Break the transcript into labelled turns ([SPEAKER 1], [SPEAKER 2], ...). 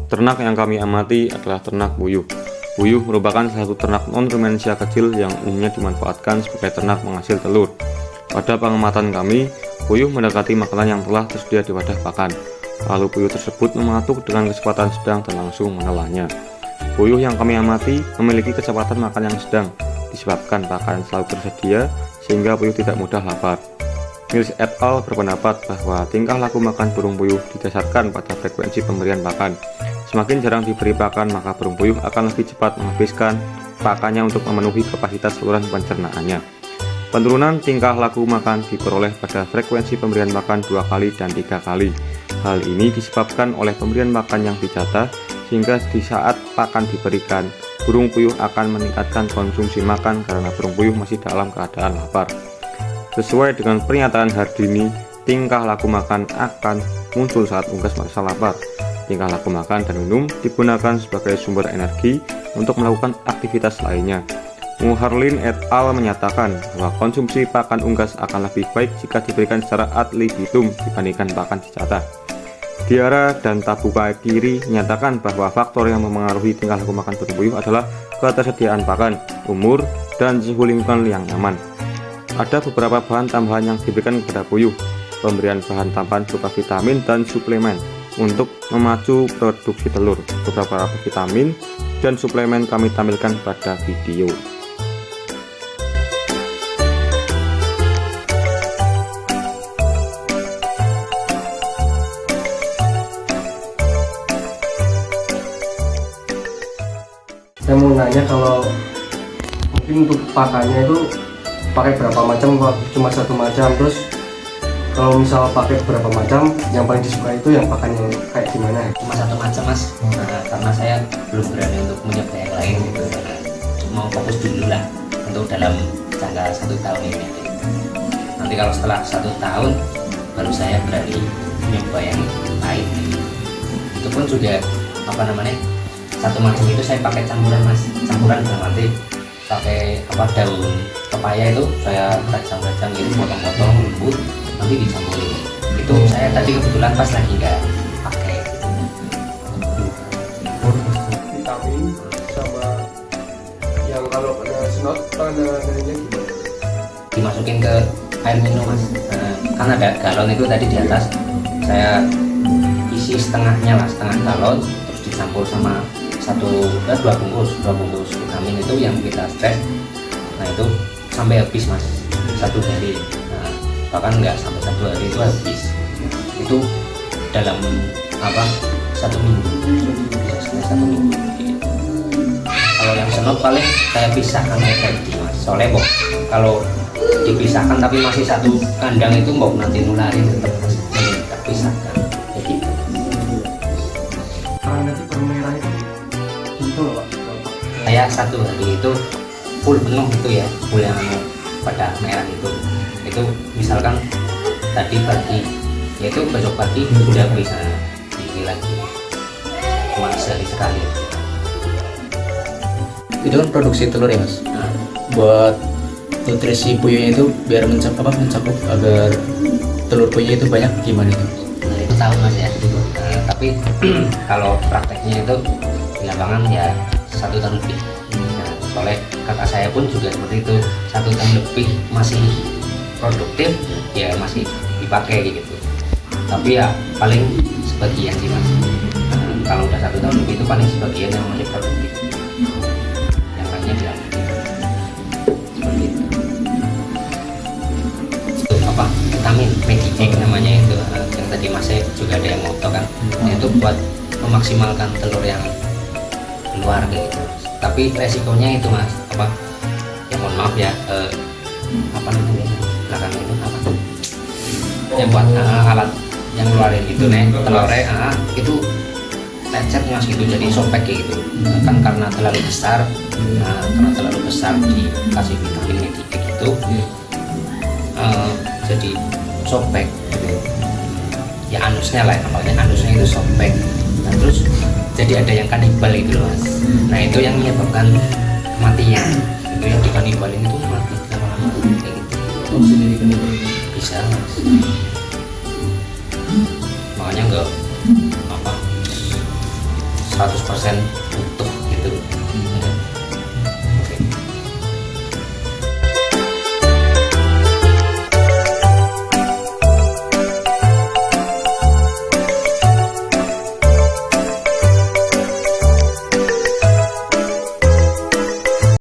[SPEAKER 1] Ternak yang kami amati adalah ternak puyuh. Puyuh merupakan salah satu ternak non-rumensia kecil yang umumnya dimanfaatkan sebagai ternak penghasil telur. Pada pengamatan kami, puyuh mendekati makanan yang telah tersedia di wadah pakan. Lalu puyuh tersebut mematuk dengan kecepatan sedang dan langsung menelannya. Puyuh yang kami amati memiliki kecepatan makan yang sedang, disebabkan pakan selalu tersedia sehingga puyuh tidak mudah lapar. Mills et al. Berpendapat bahwa tingkah laku makan burung puyuh didasarkan pada frekuensi pemberian pakan. Semakin jarang diberi pakan, maka burung puyuh akan lebih cepat menghabiskan pakannya untuk memenuhi kapasitas saluran pencernaannya. Penurunan tingkah laku makan diperoleh pada frekuensi pemberian makan 2 kali dan 3 kali. Hal ini disebabkan oleh pemberian makan yang dijatah, sehingga di saat pakan diberikan, burung puyuh akan meningkatkan konsumsi makan karena burung puyuh masih dalam keadaan lapar. Sesuai dengan pernyataan Hardini, tingkah laku makan akan muncul saat unggas merasa lapar. Tingkah laku makan dan minum digunakan sebagai sumber energi untuk melakukan aktivitas lainnya. Muharlin et al. Menyatakan bahwa konsumsi pakan unggas akan lebih baik jika diberikan secara ad libitum dibandingkan pakan dijatah. Diara dan Tabuka Kiri menyatakan bahwa faktor yang memengaruhi tingkah laku makan burung puyuh adalah ketersediaan pakan, umur, dan suhu lingkungan yang nyaman. Ada beberapa bahan tambahan yang diberikan kepada puyuh, pemberian bahan tambahan berupa vitamin dan suplemen untuk memacu produksi telur. Beberapa vitamin dan suplemen kami tampilkan pada video.
[SPEAKER 2] Saya mau nanya, kalau mungkin untuk pakannya itu pakai berapa macam, kok cuma satu macam? Terus kalau misal pakai berapa macam, yang paling disuka itu yang pakan yang kayak gimana?
[SPEAKER 3] Cuma satu macam mas, karena saya belum berani untuk mencoba yang lain gitu. Mau fokus dulu lah untuk dalam jangka 1 tahun ini. Nanti kalau setelah 1 tahun baru saya berani mencoba yang lain. Itu pun juga satu macam itu saya pakai campuran mas, campuran dalam arti pakai daun pepaya itu saya rajang-rajang gitu, potong-potong lembut, nanti dicampurin. Itu saya tadi kebetulan pas lagi nggak pakai
[SPEAKER 2] Vitamin sama yang kalau kena snot penanganannya gimana?
[SPEAKER 3] dimasukin ke air minum mas. Kan ada galon itu tadi di atas, saya isi setengahnya lah, setengah galon, terus dicampur sama 2 bungkus vitamin itu yang kita stres. Nah itu sampai habis mas, 1 hari. Bahkan nggak sampai 1 hari itu habis. Itu dalam 1 minggu ya, setelah 1 minggu gitu. Kalau yang senot paling saya pisahkan kayak tadi mas, soalnya kalau dipisahkan tapi masih satu kandang itu nanti nularin tetap mas, jadi kita pisahkan kayak gitu.
[SPEAKER 2] Nanti permerah itu betul pak?
[SPEAKER 3] Saya 1 hari itu full penuh itu ya, full yang pada merah itu misalkan tadi pagi, yaitu besok pagi udah bisa diisi lagi, cuma sehari sekali.
[SPEAKER 4] Itu kan produksi telur ya mas. Buat nutrisi puyuhnya itu biar mencakup agar telur puyuhnya itu banyak, gimana itu?
[SPEAKER 3] Nah, itu tahu mas ya. Tapi kalau prakteknya itu di lapangan ya 1 tahun lebih. Nah, soalnya kakak saya pun juga seperti itu, 1 tahun lebih masih produktif ya, masih dipakai gitu. Tapi ya paling sebagian sih mas. Kalau udah 1 tahun lebih itu paling sebagian yang masih produktif, yang lainnya bilang seperti itu. Itu vitamin Medicae namanya itu, yang tadi mas saya juga ada yang moto kan, itu buat memaksimalkan telur yang keluar gitu. Tapi resikonya itu mas, ya mohon maaf ya, namanya belakang itu yang buat alat yang ngeluarin itu nih telurnya itu lecet mas gitu, jadi sobek kayak gitu. Kan karena terlalu besar, karena terlalu besar dikasih vitamin kayak gitu, jadi sobek gitu. Ya anusnya lah, namanya anusnya itu sobek. Nah terus jadi ada yang kanibal itu loh mas. Nah itu yang menyebabkan kematian. Itu yang dikanibalin itu mati lama-lama kayak gitu.
[SPEAKER 4] Oh, sendiri kanibal.
[SPEAKER 3] Bisa mas. Makanya enggak 100% utuh gitu.